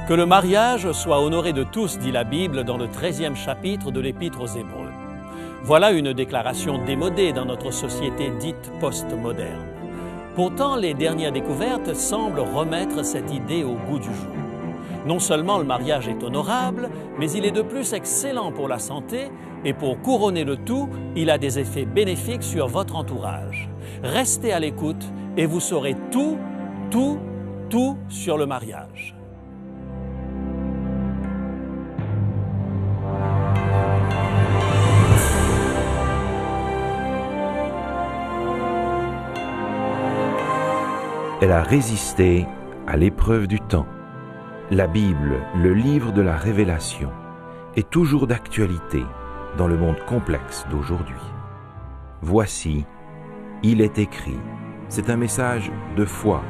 Que le mariage soit honoré de tous, dit la Bible dans le 13e chapitre de l'Épître aux Hébreux. Voilà une déclaration démodée dans notre société dite postmoderne. Pourtant, les dernières découvertes semblent remettre cette idée au goût du jour. Non seulement le mariage est honorable, mais il est de plus excellent pour la santé et pour couronner le tout, il a des effets bénéfiques sur votre entourage. Restez à l'écoute et vous saurez tout sur le mariage. Elle a résisté à l'épreuve du temps. La Bible, le livre de la révélation, est toujours d'actualité dans le monde complexe d'aujourd'hui. Voici, il est écrit. C'est un message de foi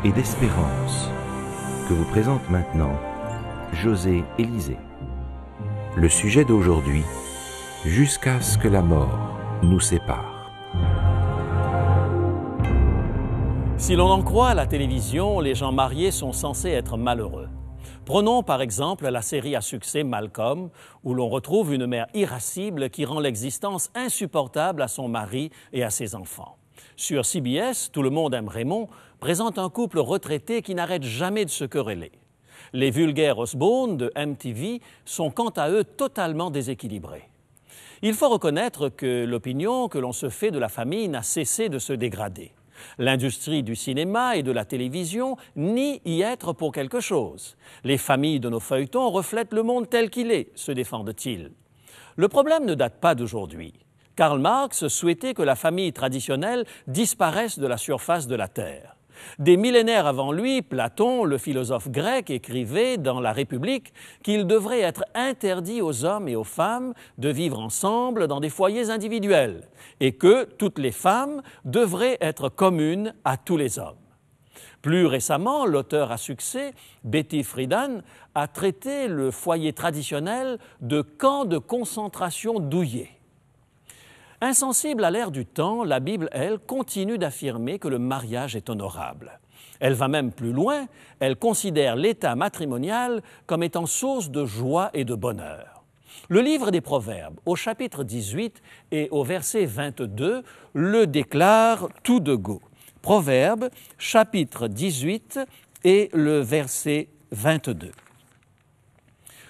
et d'espérance que vous présente maintenant José Élysée. Le sujet d'aujourd'hui, jusqu'à ce que la mort nous sépare. Si l'on en croit à la télévision, les gens mariés sont censés être malheureux. Prenons par exemple la série à succès Malcolm, où l'on retrouve une mère irascible qui rend l'existence insupportable à son mari et à ses enfants. Sur CBS, Tout le monde aime Raymond présente un couple retraité qui n'arrête jamais de se quereller. Les vulgaires Osbourne de MTV sont quant à eux totalement déséquilibrés. Il faut reconnaître que l'opinion que l'on se fait de la famille n'a cessé de se dégrader. L'industrie du cinéma et de la télévision nie y être pour quelque chose. Les familles de nos feuilletons reflètent le monde tel qu'il est, se défendent-ils. Le problème ne date pas d'aujourd'hui. Karl Marx souhaitait que la famille traditionnelle disparaisse de la surface de la Terre. Des millénaires avant lui, Platon, le philosophe grec, écrivait dans La République qu'il devrait être interdit aux hommes et aux femmes de vivre ensemble dans des foyers individuels et que toutes les femmes devraient être communes à tous les hommes. Plus récemment, l'auteur à succès, Betty Friedan, a traité le foyer traditionnel de camp de concentration douillet. Insensible à l'ère du temps, la Bible, elle, continue d'affirmer que le mariage est honorable. Elle va même plus loin, elle considère l'état matrimonial comme étant source de joie et de bonheur. Le livre des Proverbes, au chapitre 18 et au verset 22, le déclare tout de go. Proverbes, chapitre 18 et le verset 22.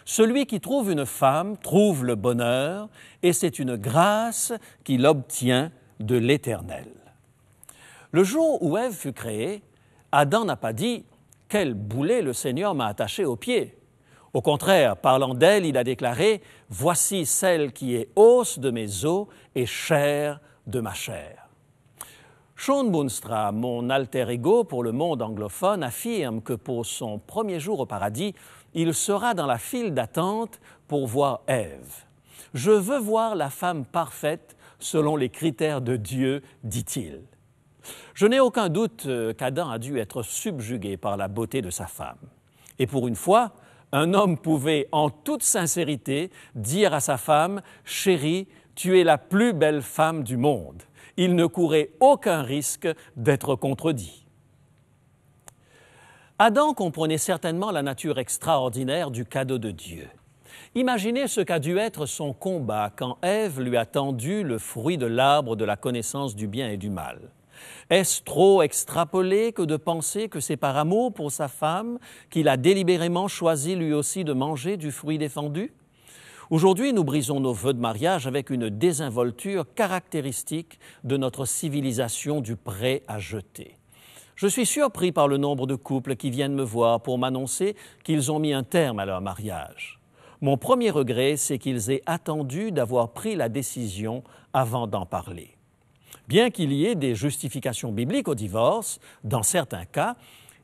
Celui qui trouve une femme trouve le bonheur, et c'est une grâce qu'il obtient de l'Éternel. Le jour où Ève fut créée, Adam n'a pas dit « Quel boulet le Seigneur m'a attaché aux pieds ». Au contraire, parlant d'elle, il a déclaré « Voici celle qui est os de mes os et chair de ma chair ». Shawn Boonstra, mon alter ego pour le monde anglophone, affirme que pour son premier jour au paradis, il sera dans la file d'attente pour voir Ève. « Je veux voir la femme parfaite selon les critères de Dieu, dit-il. » Je n'ai aucun doute qu'Adam a dû être subjugué par la beauté de sa femme. Et pour une fois, un homme pouvait en toute sincérité dire à sa femme « Chérie, tu es la plus belle femme du monde ». Il ne courait aucun risque d'être contredit. Adam comprenait certainement la nature extraordinaire du cadeau de Dieu. Imaginez ce qu'a dû être son combat quand Ève lui a tendu le fruit de l'arbre de la connaissance du bien et du mal. Est-ce trop extrapolé que de penser que c'est par amour pour sa femme qu'il a délibérément choisi lui aussi de manger du fruit défendu? Aujourd'hui, nous brisons nos vœux de mariage avec une désinvolture caractéristique de notre civilisation du prêt à jeter. Je suis surpris par le nombre de couples qui viennent me voir pour m'annoncer qu'ils ont mis un terme à leur mariage. Mon premier regret, c'est qu'ils aient attendu d'avoir pris la décision avant d'en parler. Bien qu'il y ait des justifications bibliques au divorce, dans certains cas,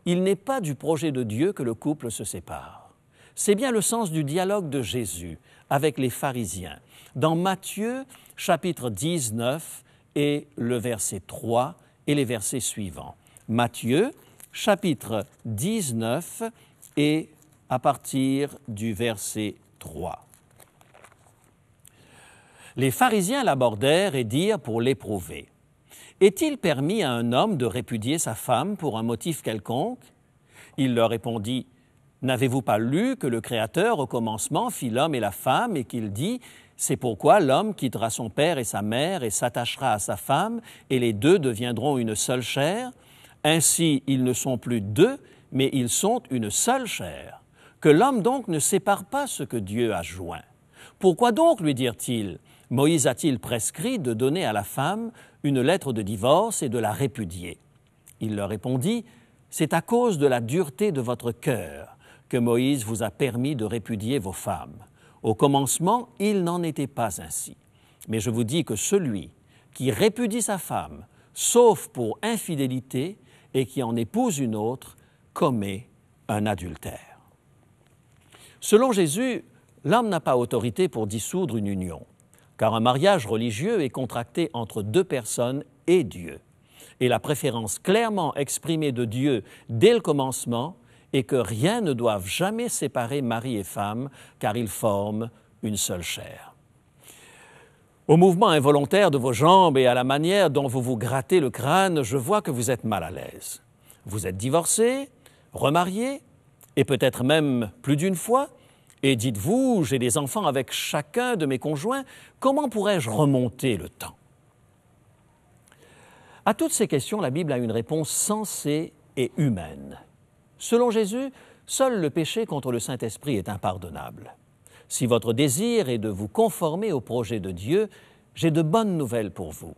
il n'est pas du projet de Dieu que le couple se sépare. C'est bien le sens du dialogue de Jésus avec les pharisiens. Dans Matthieu, chapitre 19, et le verset 3 et les versets suivants. Matthieu, chapitre 19, et à partir du verset 3. Les pharisiens l'abordèrent et dirent pour l'éprouver. « Est-il permis à un homme de répudier sa femme pour un motif quelconque ?» Il leur répondit, N'avez-vous pas lu que le Créateur, au commencement, fit l'homme et la femme et qu'il dit « C'est pourquoi l'homme quittera son père et sa mère et s'attachera à sa femme, et les deux deviendront une seule chair. Ainsi, ils ne sont plus deux, mais ils sont une seule chair. Que l'homme donc ne sépare pas ce que Dieu a joint. Pourquoi donc, lui dirent-ils, Moïse a-t-il prescrit de donner à la femme une lettre de divorce et de la répudier? Il leur répondit, c'est à cause de la dureté de votre cœur que Moïse vous a permis de répudier vos femmes. Au commencement, il n'en était pas ainsi. Mais je vous dis que celui qui répudie sa femme, sauf pour infidélité, et qui en épouse une autre, commet un adultère. Selon Jésus, l'homme n'a pas autorité pour dissoudre une union, car un mariage religieux est contracté entre deux personnes et Dieu. Et la préférence clairement exprimée de Dieu dès le commencement est que rien ne doive jamais séparer mari et femme, car ils forment une seule chair. Au mouvement involontaire de vos jambes et à la manière dont vous vous grattez le crâne, je vois que vous êtes mal à l'aise. Vous êtes divorcé, remarié, et peut-être même plus d'une fois, et dites-vous, j'ai des enfants avec chacun de mes conjoints, comment pourrais-je remonter le temps? À toutes ces questions, la Bible a une réponse sensée et humaine. Selon Jésus, seul le péché contre le Saint-Esprit est impardonnable. Si votre désir est de vous conformer au projet de Dieu, j'ai de bonnes nouvelles pour vous.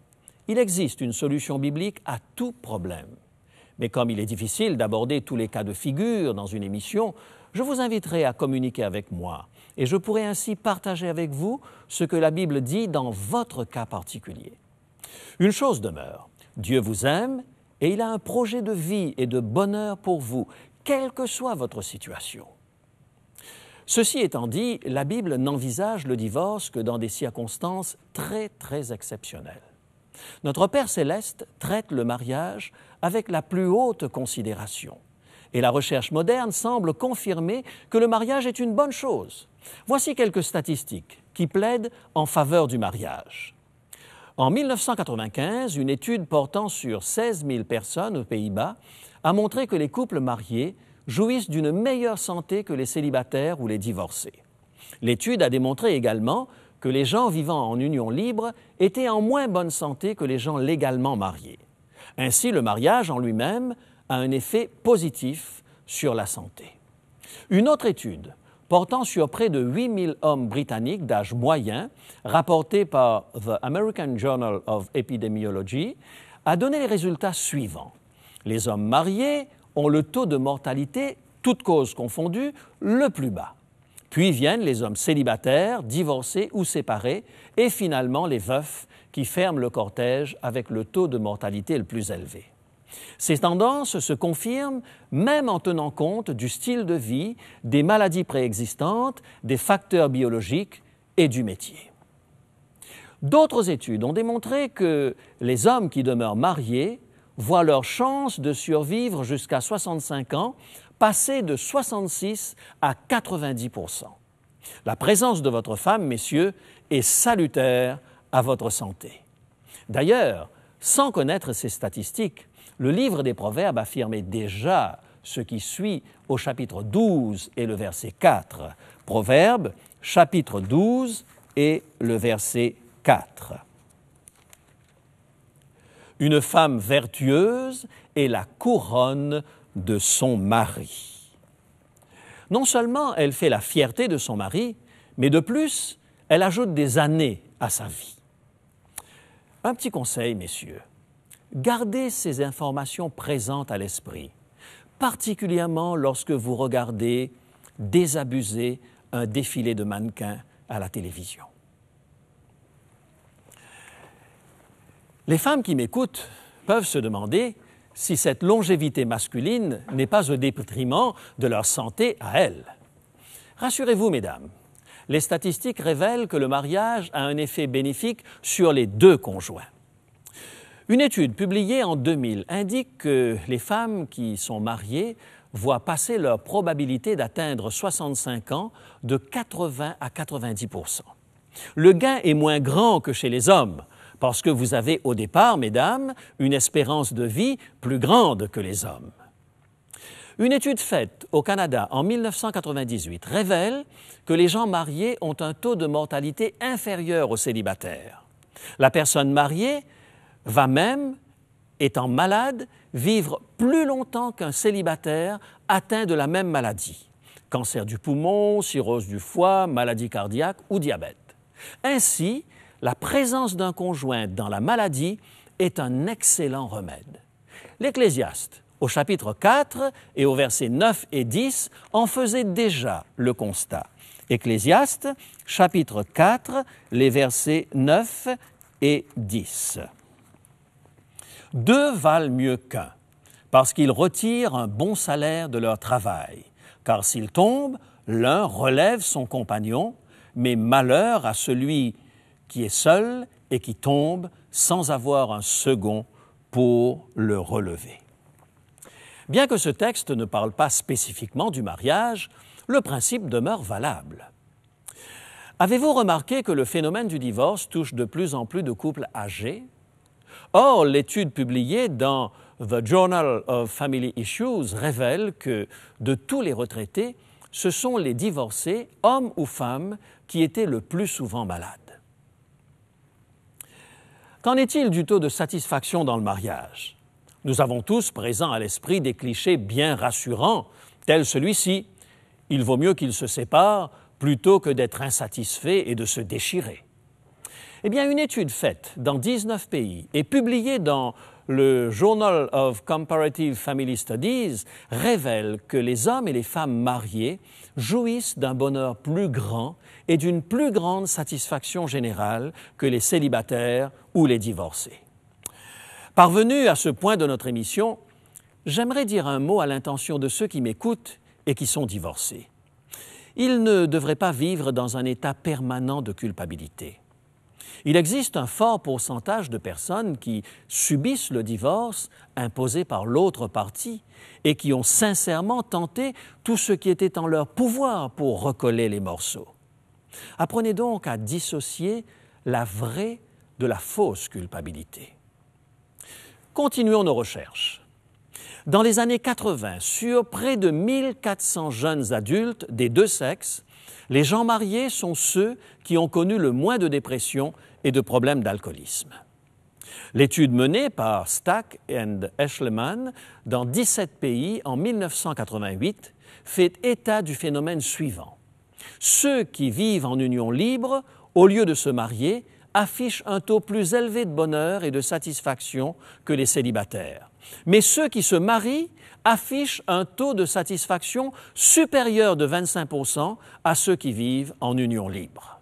Il existe une solution biblique à tout problème. Mais comme il est difficile d'aborder tous les cas de figure dans une émission, je vous inviterai à communiquer avec moi et je pourrai ainsi partager avec vous ce que la Bible dit dans votre cas particulier. Une chose demeure, Dieu vous aime et il a un projet de vie et de bonheur pour vous, quelle que soit votre situation. Ceci étant dit, la Bible n'envisage le divorce que dans des circonstances très, très exceptionnelles. Notre Père céleste traite le mariage avec la plus haute considération. Et la recherche moderne semble confirmer que le mariage est une bonne chose. Voici quelques statistiques qui plaident en faveur du mariage. En 1995, une étude portant sur 16 000 personnes aux Pays-Bas a montré que les couples mariés jouissent d'une meilleure santé que les célibataires ou les divorcés. L'étude a démontré également que les gens vivant en union libre étaient en moins bonne santé que les gens légalement mariés. Ainsi, le mariage en lui-même a un effet positif sur la santé. Une autre étude portant sur près de 8 000 hommes britanniques d'âge moyen, rapportée par The American Journal of Epidemiology, a donné les résultats suivants. Les hommes mariés ont le taux de mortalité, toutes causes confondues, le plus bas. Puis viennent les hommes célibataires, divorcés ou séparés, et finalement les veufs qui ferment le cortège avec le taux de mortalité le plus élevé. Ces tendances se confirment même en tenant compte du style de vie, des maladies préexistantes, des facteurs biologiques et du métier. D'autres études ont démontré que les hommes qui demeurent mariés voient leur chance de survivre jusqu'à 65 ans passer de 66 à 90%. La présence de votre femme, messieurs, est salutaire à votre santé. D'ailleurs, sans connaître ces statistiques, le livre des Proverbes affirmait déjà ce qui suit au chapitre 12 et le verset 4. Proverbes, chapitre 12 et le verset 4. Une femme vertueuse est la couronne de son mari. Non seulement elle fait la fierté de son mari, mais de plus, elle ajoute des années à sa vie. Un petit conseil, messieurs. Gardez ces informations présentes à l'esprit, particulièrement lorsque vous regardez désabusé un défilé de mannequins à la télévision. Les femmes qui m'écoutent peuvent se demander si cette longévité masculine n'est pas au détriment de leur santé à elles. Rassurez-vous, mesdames, les statistiques révèlent que le mariage a un effet bénéfique sur les deux conjoints. Une étude publiée en 2000 indique que les femmes qui sont mariées voient passer leur probabilité d'atteindre 65 ans de 80 à 90%. Le gain est moins grand que chez les hommes, parce que vous avez au départ, mesdames, une espérance de vie plus grande que les hommes. Une étude faite au Canada en 1998 révèle que les gens mariés ont un taux de mortalité inférieur aux célibataires. La personne mariée va même, étant malade, vivre plus longtemps qu'un célibataire atteint de la même maladie. Cancer du poumon, cirrhose du foie, maladie cardiaque ou diabète. Ainsi, la présence d'un conjoint dans la maladie est un excellent remède. L'Ecclésiaste, au chapitre 4 et au versets 9 et 10, en faisait déjà le constat. Ecclésiaste, chapitre 4, les versets 9 et 10. « Deux valent mieux qu'un, parce qu'ils retirent un bon salaire de leur travail. Car s'ils tombent, l'un relève son compagnon, mais malheur à celui qui est seul et qui tombe sans avoir un second pour le relever. » Bien que ce texte ne parle pas spécifiquement du mariage, le principe demeure valable. Avez-vous remarqué que le phénomène du divorce touche de plus en plus de couples âgés? Or, l'étude publiée dans The Journal of Family Issues révèle que de tous les retraités, ce sont les divorcés, hommes ou femmes, qui étaient le plus souvent malades. Qu'en est-il du taux de satisfaction dans le mariage? Nous avons tous présent à l'esprit des clichés bien rassurants, tels celui-ci. Il vaut mieux qu'ils se séparent plutôt que d'être insatisfaits et de se déchirer. Eh bien, une étude faite dans 19 pays et publiée dans le Journal of Comparative Family Studies révèle que les hommes et les femmes mariés jouissent d'un bonheur plus grand et d'une plus grande satisfaction générale que les célibataires ou les divorcés. Parvenu à ce point de notre émission, j'aimerais dire un mot à l'intention de ceux qui m'écoutent et qui sont divorcés. Ils ne devraient pas vivre dans un état permanent de culpabilité. Il existe un fort pourcentage de personnes qui subissent le divorce imposé par l'autre partie et qui ont sincèrement tenté tout ce qui était en leur pouvoir pour recoller les morceaux. Apprenez donc à dissocier la vraie de la fausse culpabilité. Continuons nos recherches. Dans les années 80, sur près de 1400 jeunes adultes des deux sexes, les gens mariés sont ceux qui ont connu le moins de dépression et de problèmes d'alcoolisme. L'étude menée par Stack et Eschleman dans 17 pays en 1988 fait état du phénomène suivant. Ceux qui vivent en union libre, au lieu de se marier, affichent un taux plus élevé de bonheur et de satisfaction que les célibataires. Mais ceux qui se marient affichent un taux de satisfaction supérieur de 25% à ceux qui vivent en union libre.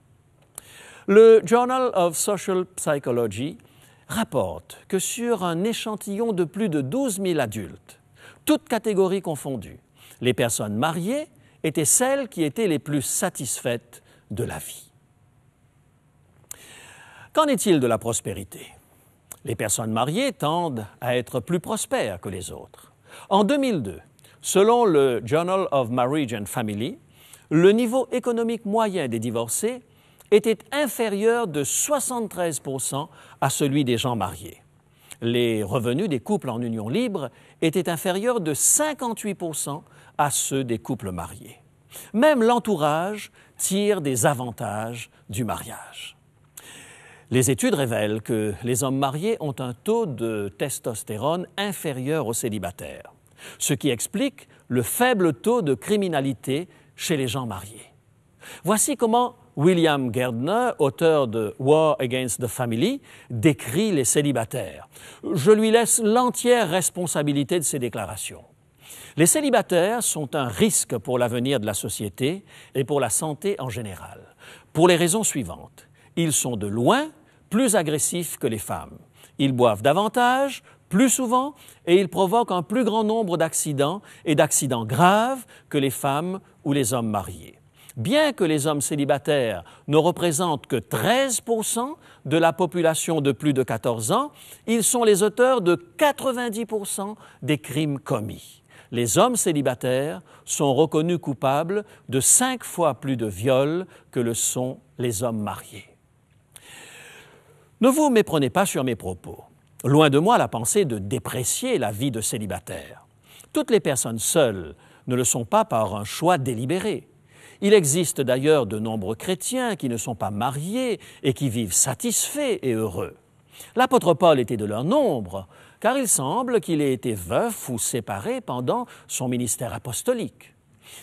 Le Journal of Social Psychology rapporte que sur un échantillon de plus de 12 000 adultes, toutes catégories confondues, les personnes mariées étaient celles qui étaient les plus satisfaites de la vie. Qu'en est-il de la prospérité? Les personnes mariées tendent à être plus prospères que les autres. En 2002, selon le Journal of Marriage and Family, le niveau économique moyen des divorcés était inférieur de 73% à celui des gens mariés. Les revenus des couples en union libre étaient inférieurs de 58% à ceux des couples mariés. Même l'entourage tire des avantages du mariage. Les études révèlent que les hommes mariés ont un taux de testostérone inférieur aux célibataires, ce qui explique le faible taux de criminalité chez les gens mariés. Voici comment William Gardner, auteur de War Against the Family, décrit les célibataires. Je lui laisse l'entière responsabilité de ses déclarations. Les célibataires sont un risque pour l'avenir de la société et pour la santé en général, pour les raisons suivantes. Ils sont de loin plus agressifs que les femmes. Ils boivent davantage, plus souvent, et ils provoquent un plus grand nombre d'accidents et d'accidents graves que les femmes ou les hommes mariés. Bien que les hommes célibataires ne représentent que 13% de la population de plus de 14 ans, ils sont les auteurs de 90% des crimes commis. Les hommes célibataires sont reconnus coupables de 5 fois plus de viols que le sont les hommes mariés. Ne vous méprenez pas sur mes propos. Loin de moi la pensée de déprécier la vie de célibataire. Toutes les personnes seules ne le sont pas par un choix délibéré. Il existe d'ailleurs de nombreux chrétiens qui ne sont pas mariés et qui vivent satisfaits et heureux. L'apôtre Paul était de leur nombre, car il semble qu'il ait été veuf ou séparé pendant son ministère apostolique.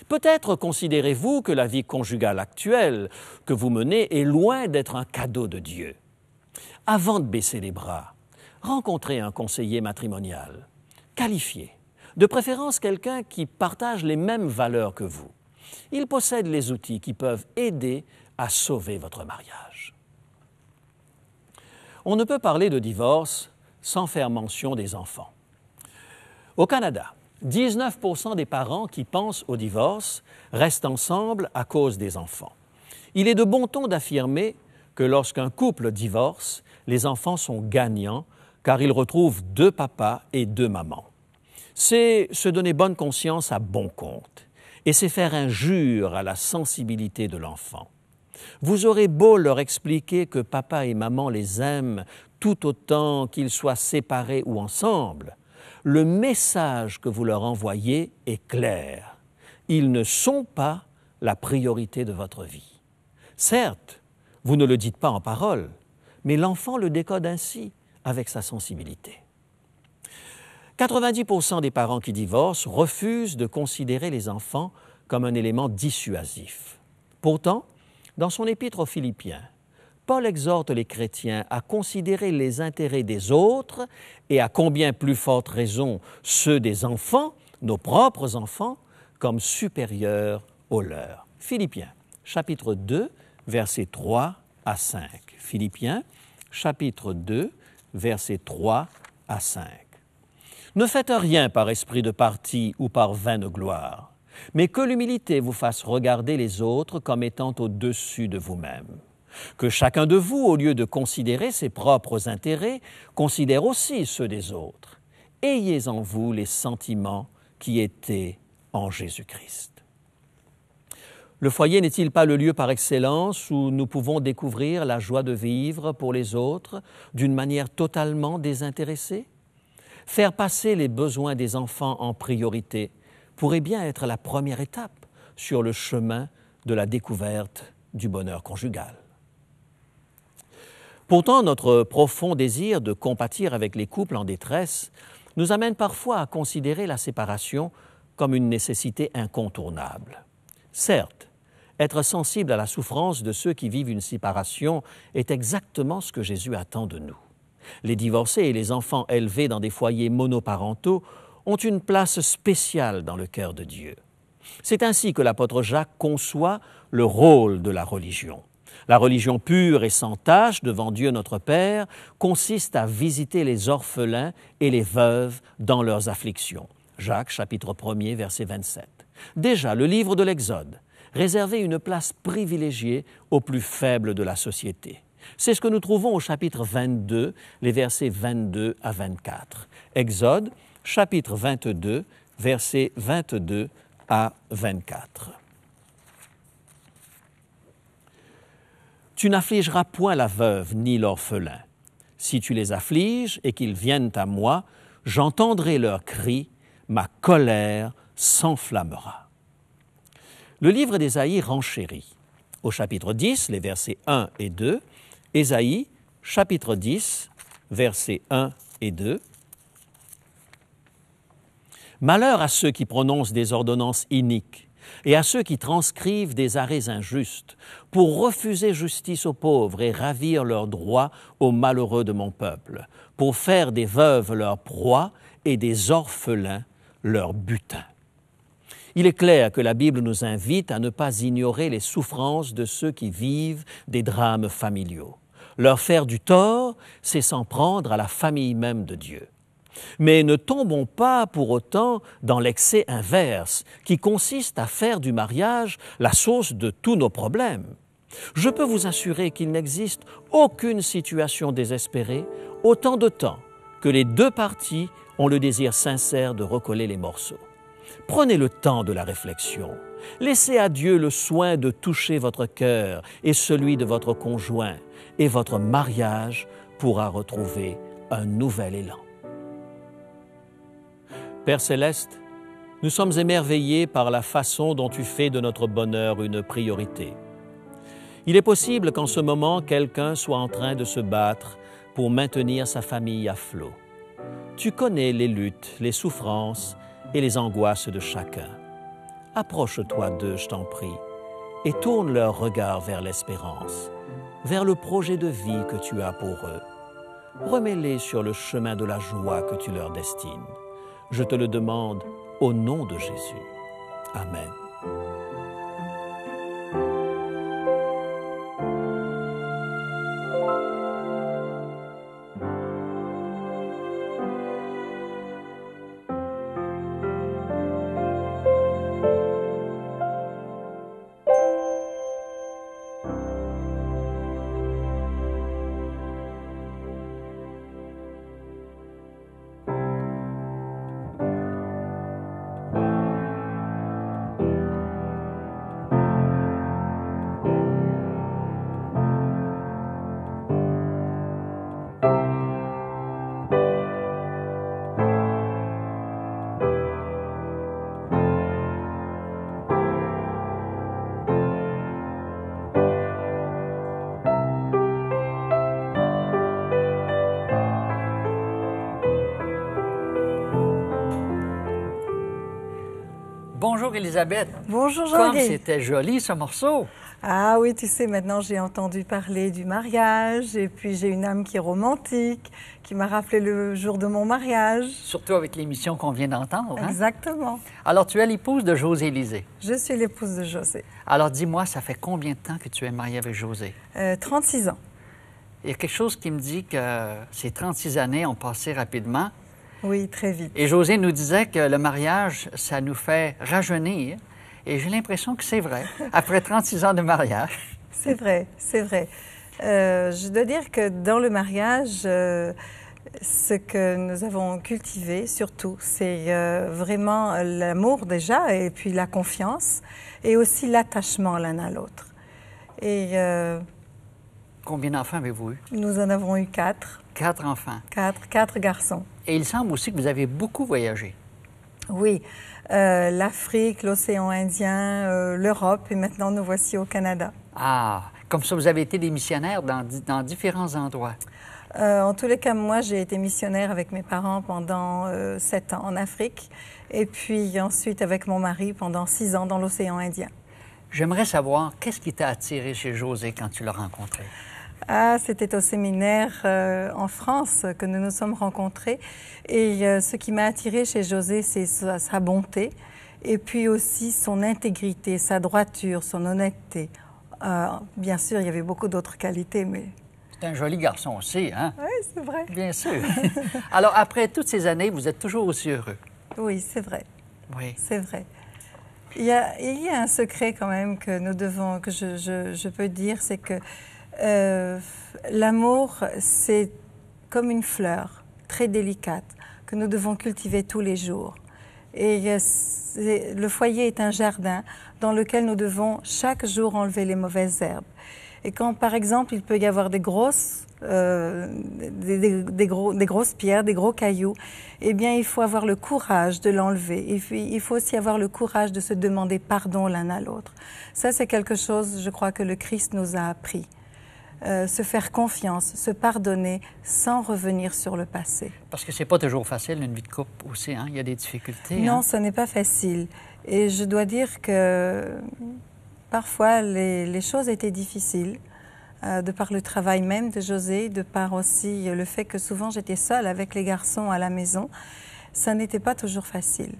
Peut-être considérez-vous que la vie conjugale actuelle que vous menez est loin d'être un cadeau de Dieu. Avant de baisser les bras, rencontrez un conseiller matrimonial, qualifié, de préférence quelqu'un qui partage les mêmes valeurs que vous. Il possède les outils qui peuvent aider à sauver votre mariage. On ne peut parler de divorce sans faire mention des enfants. Au Canada, 19% des parents qui pensent au divorce restent ensemble à cause des enfants. Il est de bon ton d'affirmer que lorsqu'un couple divorce, les enfants sont gagnants car ils retrouvent 2 papas et 2 mamans. C'est se donner bonne conscience à bon compte et c'est faire injure à la sensibilité de l'enfant. Vous aurez beau leur expliquer que papa et maman les aiment tout autant qu'ils soient séparés ou ensemble, le message que vous leur envoyez est clair. Ils ne sont pas la priorité de votre vie. Certes, vous ne le dites pas en parole, mais l'enfant le décode ainsi, avec sa sensibilité. 90% des parents qui divorcent refusent de considérer les enfants comme un élément dissuasif. Pourtant, dans son épître aux Philippiens, Paul exhorte les chrétiens à considérer les intérêts des autres et à combien plus forte raison ceux des enfants, nos propres enfants, comme supérieurs aux leurs. Philippiens, chapitre 2, versets 3 à 5. Philippiens, chapitre 2, versets 3 à 5. Ne faites rien par esprit de parti ou par vaine gloire, mais que l'humilité vous fasse regarder les autres comme étant au-dessus de vous-même. Que chacun de vous, au lieu de considérer ses propres intérêts, considère aussi ceux des autres. Ayez en vous les sentiments qui étaient en Jésus-Christ. Le foyer n'est-il pas le lieu par excellence où nous pouvons découvrir la joie de vivre pour les autres d'une manière totalement désintéressée? Faire passer les besoins des enfants en priorité pourrait bien être la première étape sur le chemin de la découverte du bonheur conjugal. Pourtant, notre profond désir de compatir avec les couples en détresse nous amène parfois à considérer la séparation comme une nécessité incontournable. Certes, être sensible à la souffrance de ceux qui vivent une séparation est exactement ce que Jésus attend de nous. Les divorcés et les enfants élevés dans des foyers monoparentaux ont une place spéciale dans le cœur de Dieu. C'est ainsi que l'apôtre Jacques conçoit le rôle de la religion. La religion pure et sans tache devant Dieu notre Père consiste à visiter les orphelins et les veuves dans leurs afflictions. Jacques, chapitre 1er, verset 27. Déjà, le livre de l'Exode réservait une place privilégiée aux plus faibles de la société. C'est ce que nous trouvons au chapitre 22, les versets 22 à 24. Exode, chapitre 22, versets 22 à 24. Tu n'affligeras point la veuve ni l'orphelin. Si tu les affliges et qu'ils viennent à moi, j'entendrai leurs cris, ma colère s'enflammera. Le livre d'Ésaïe renchérit. Au chapitre 10, les versets 1 et 2, Ésaïe, chapitre 10, versets 1 et 2. Malheur à ceux qui prononcent des ordonnances iniques et à ceux qui transcrivent des arrêts injustes pour refuser justice aux pauvres et ravir leurs droits aux malheureux de mon peuple, pour faire des veuves leur proie et des orphelins leur butin. Il est clair que la Bible nous invite à ne pas ignorer les souffrances de ceux qui vivent des drames familiaux. Leur faire du tort, c'est s'en prendre à la famille même de Dieu. Mais ne tombons pas pour autant dans l'excès inverse qui consiste à faire du mariage la source de tous nos problèmes. Je peux vous assurer qu'il n'existe aucune situation désespérée autant de temps que les deux parties ont le désir sincère de recoller les morceaux. Prenez le temps de la réflexion. Laissez à Dieu le soin de toucher votre cœur et celui de votre conjoint, et votre mariage pourra retrouver un nouvel élan. Père céleste, Nous sommes émerveillés par la façon dont tu fais de notre bonheur une priorité. Il est possible qu'en ce moment, quelqu'un soit en train de se battre pour maintenir sa famille à flot. Tu connais les luttes, les souffrances et les angoisses de chacun. Approche-toi d'eux, je t'en prie, et tourne leur regard vers l'espérance, vers le projet de vie que tu as pour eux. Remets-les sur le chemin de la joie que tu leur destines. Je te le demande au nom de Jésus. Amen. Bonjour Elisabeth. Bonjour Comme Jean-Guy. c'était joli ce morceau. Ah oui, tu sais, maintenant j'ai entendu parler du mariage et puis j'ai une âme qui est romantique, qui m'a rappelé le jour de mon mariage. Surtout avec l'émission qu'on vient d'entendre. Hein? Exactement. Alors tu es l'épouse de José Lisée. Je suis l'épouse de José. Alors dis-moi, ça fait combien de temps que tu es mariée avec José? 36 ans. Il y a quelque chose qui me dit que ces 36 années ont passé rapidement. Oui, très vite. Et José nous disait que le mariage, ça nous fait rajeunir. Et j'ai l'impression que c'est vrai, après 36 ans de mariage. C'est vrai, c'est vrai. Je dois dire que dans le mariage, ce que nous avons cultivé surtout, c'est vraiment l'amour déjà, et puis la confiance, et aussi l'attachement l'un à l'autre. Et Combien d'enfants avez-vous eu? nous en avons eu 4. 4 enfants. 4 garçons. Et il semble aussi que vous avez beaucoup voyagé. Oui, l'Afrique, l'océan Indien, l'Europe, et maintenant nous voici au Canada. Ah, comme ça, vous avez été des missionnaires dans différents endroits. En tous les cas, moi, j'ai été missionnaire avec mes parents pendant 7 ans en Afrique, et puis ensuite avec mon mari pendant 6 ans dans l'océan Indien. J'aimerais savoir, qu'est-ce qui t'a attiré chez José quand tu l'as rencontré? Ah, c'était au séminaire en France que nous nous sommes rencontrés. Et ce qui m'a attirée chez José, c'est sa bonté et puis aussi son intégrité, sa droiture, son honnêteté. Bien sûr, il y avait beaucoup d'autres qualités, mais... C'est un joli garçon aussi, hein? Oui, c'est vrai. Bien sûr. Alors, après toutes ces années, vous êtes toujours aussi heureux? Oui, c'est vrai. Oui. C'est vrai. Il y a un secret quand même que nous devons, que je peux dire, c'est que l'amour, c'est comme une fleur très délicate que nous devons cultiver tous les jours. Et le foyer est un jardin dans lequel nous devons chaque jour enlever les mauvaises herbes. Et quand, par exemple, il peut y avoir des grosses pierres, des gros cailloux, eh bien, il faut avoir le courage de l'enlever. Il faut aussi avoir le courage de se demander pardon l'un à l'autre. Ça, c'est quelque chose, je crois, que le Christ nous a appris. Se faire confiance, se pardonner sans revenir sur le passé. Parce que c'est pas toujours facile, une vie de couple aussi, hein? Il y a des difficultés. Non, hein? ce n'est pas facile. Et je dois dire que parfois, les choses étaient difficiles, de par le travail même de José, de par aussi le fait que souvent j'étais seule avec les garçons à la maison. Ça n'était pas toujours facile.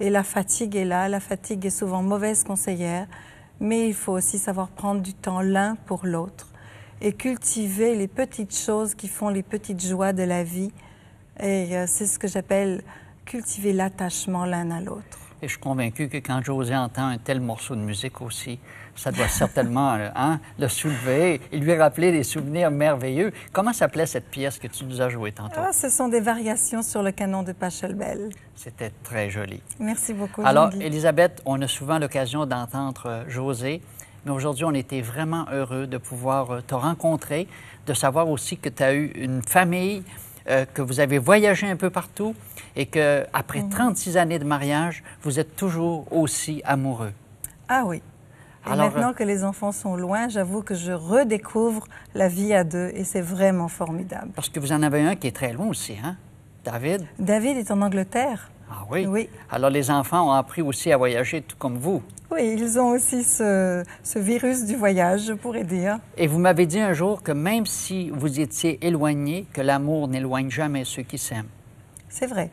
Et la fatigue est là, la fatigue est souvent mauvaise conseillère, mais il faut aussi savoir prendre du temps l'un pour l'autre et cultiver les petites choses qui font les petites joies de la vie. Et c'est ce que j'appelle cultiver l'attachement l'un à l'autre. Et je suis convaincu que quand José entend un tel morceau de musique aussi, ça doit certainement le soulever et lui rappeler des souvenirs merveilleux. Comment s'appelait cette pièce que tu nous as jouée tantôt? Ah, ce sont des variations sur le canon de Pachelbel. C'était très joli. Merci beaucoup, Alors, Jean-Guy. Élisabeth, on a souvent l'occasion d'entendre José, mais aujourd'hui, on était vraiment heureux de pouvoir te rencontrer, de savoir aussi que tu as eu une famille, que vous avez voyagé un peu partout et qu'après 36 années de mariage, vous êtes toujours aussi amoureux. Ah oui. Et Alors, maintenant que les enfants sont loin, j'avoue que je redécouvre la vie à deux et c'est vraiment formidable. Parce que vous en avez un qui est très loin aussi, hein? David? David est en Angleterre. Ah oui? Oui. Alors les enfants ont appris aussi à voyager tout comme vous. Oui, ils ont aussi ce virus du voyage, je pourrais dire. Et vous m'avez dit un jour que même si vous étiez éloignés, que l'amour n'éloigne jamais ceux qui s'aiment. C'est vrai.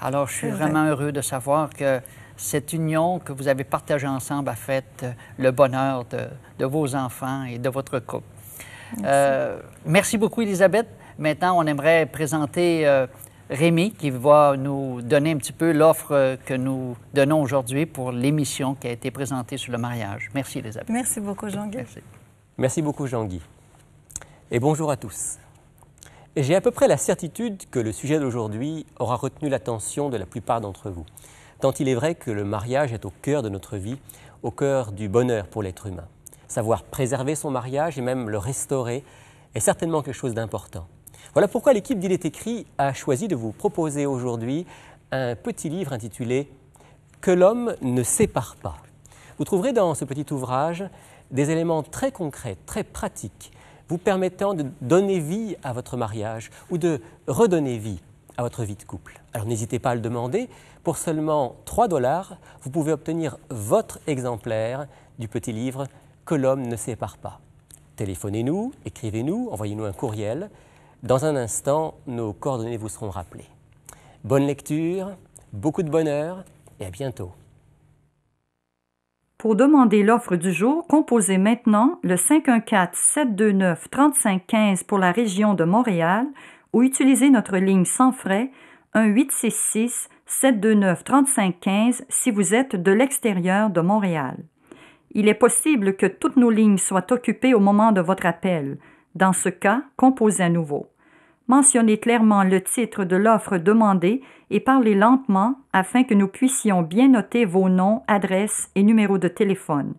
Alors je suis C'est vraiment heureux de savoir que cette union que vous avez partagée ensemble a fait le bonheur de vos enfants et de votre couple. Merci beaucoup, Élisabeth. Maintenant, on aimerait présenter Rémi qui va nous donner un petit peu l'offre que nous donnons aujourd'hui pour l'émission qui a été présentée sur le mariage. Merci, Élisabeth. Merci beaucoup, Jean-Guy. Merci. Merci beaucoup, Jean-Guy. Et bonjour à tous. J'ai à peu près la certitude que le sujet d'aujourd'hui aura retenu l'attention de la plupart d'entre vous, tant il est vrai que le mariage est au cœur de notre vie, au cœur du bonheur pour l'être humain. Savoir préserver son mariage et même le restaurer est certainement quelque chose d'important. Voilà pourquoi l'équipe d'Il est écrit a choisi de vous proposer aujourd'hui un petit livre intitulé « Que l'homme ne sépare pas ». Vous trouverez dans ce petit ouvrage des éléments très concrets, très pratiques, vous permettant de donner vie à votre mariage ou de redonner vie à votre vie de couple. Alors n'hésitez pas à le demander. Pour seulement 3 $, vous pouvez obtenir votre exemplaire du petit livre « Que l'homme ne sépare pas ». Téléphonez-nous, écrivez-nous, envoyez-nous un courriel. Dans un instant, nos coordonnées vous seront rappelées. Bonne lecture, beaucoup de bonheur et à bientôt. Pour demander l'offre du jour, composez maintenant le 514-729-3515 pour la région de Montréal ou utilisez notre ligne sans frais 1-866-729-3515 si vous êtes de l'extérieur de Montréal. Il est possible que toutes nos lignes soient occupées au moment de votre appel. Dans ce cas, composez à nouveau. Mentionnez clairement le titre de l'offre demandée et parlez lentement afin que nous puissions bien noter vos noms, adresses et numéros de téléphone.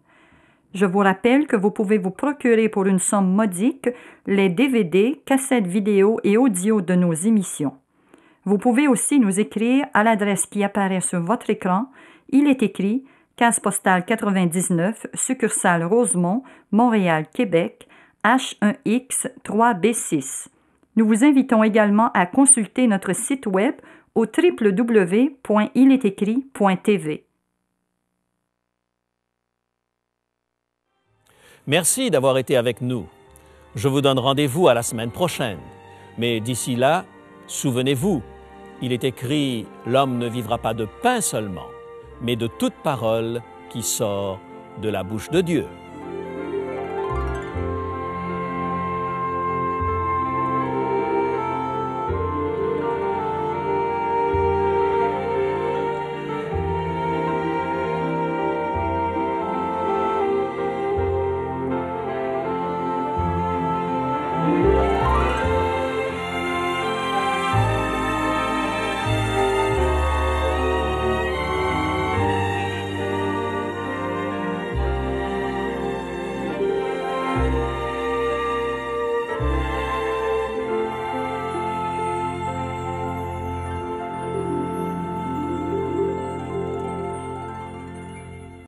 Je vous rappelle que vous pouvez vous procurer pour une somme modique les DVD, cassettes vidéo et audio de nos émissions. Vous pouvez aussi nous écrire à l'adresse qui apparaît sur votre écran. Il est écrit Case postale 99, succursale Rosemont, Montréal, Québec, H1X 3B6. Nous vous invitons également à consulter notre site web au www.iletécrit.tv. Merci d'avoir été avec nous. Je vous donne rendez-vous à la semaine prochaine. Mais d'ici là, souvenez-vous, il est écrit « L'homme ne vivra pas de pain seulement, mais de toute parole qui sort de la bouche de Dieu. »